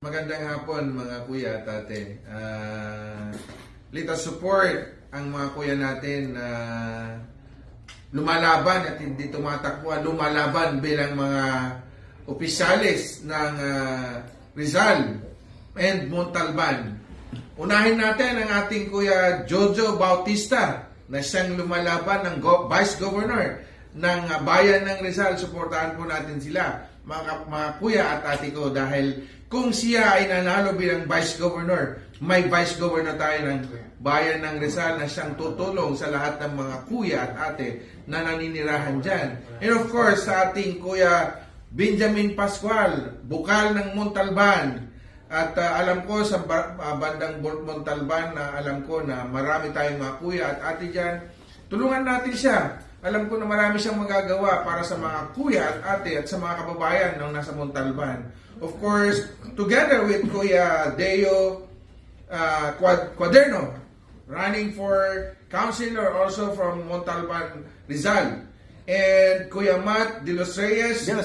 Magandang hapon mga kuya at ate. Let us support ang mga kuya natin na lumalaban at hindi tumatakbo, lumalaban bilang mga opisyalis ng Rizal and Montalban. Unahin natin ang ating kuya Jojo Bautista na siyang lumalaban ng Vice Governor ng bayan ng Rizal. Suportahan po natin sila mga kuya at ate ko, dahil kung siya ay nanalo bilang Vice Governor, may Vice Governor tayo ng bayan ng Rizal na siyang tutulong sa lahat ng mga kuya at ate na naninirahan dyan. And of course, sa ating kuya Benjamin Pascual, bukal ng Montalban. At alam ko sa bandang Montalban na alam ko na marami tayong mga kuya at ate dyan. Tulungan natin siya. Alam ko na marami siyang magagawa para sa mga kuya at ate at sa mga kababayan ng nasa Montalban. Of course, together with Kuya Deo Cuaderno, running for councilor also from Montalban, Rizal. And Kuya Matt de los Reyes, de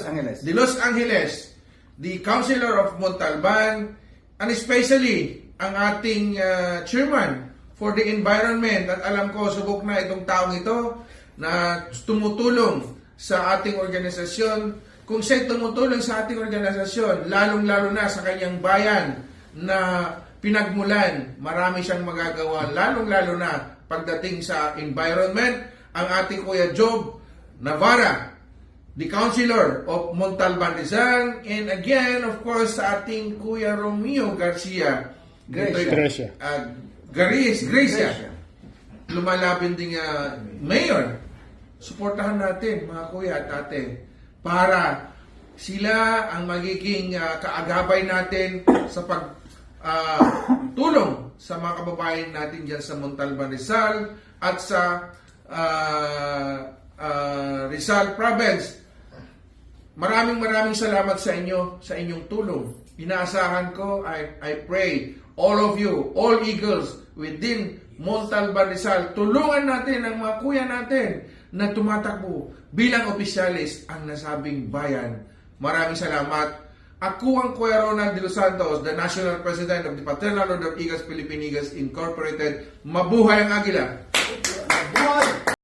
los Angeles, the councilor of Montalban, and especially ang ating chairman for the environment. At alam ko, subok na itong taong ito na tumutulong sa ating organisasyon. Kung siya'y tumutulong sa ating organisasyon, lalong-lalo na sa kanyang bayan na pinagmulan, marami siyang magagawa, lalong-lalo na pagdating sa environment. Ang ating Kuya Job Navarra, the Councilor of Montalban, Rizal, and again, of course, sa ating Kuya Romeo Garcia, Gracia. Lumalapin ding mayor. Suportahan natin mga kuya at ate para sila ang magiging kaagabay natin sa pagtulong sa mga kababayan natin dyan sa Montalban, Rizal at sa Rizal Province. Maraming salamat sa inyo, sa inyong tulong. Inaasahan ko, I pray all of you, all Eagles within Montalban, Rizal, tulungan natin ang mga kuya natin na tumatakbo bilang opisyalis ang nasabing bayan. Maraming salamat. Ako ang Kuya Ronald de los Santos, the National President of the Fraternal Order of Eagles Philippine Eagles Incorporated. Mabuhay ang Agila!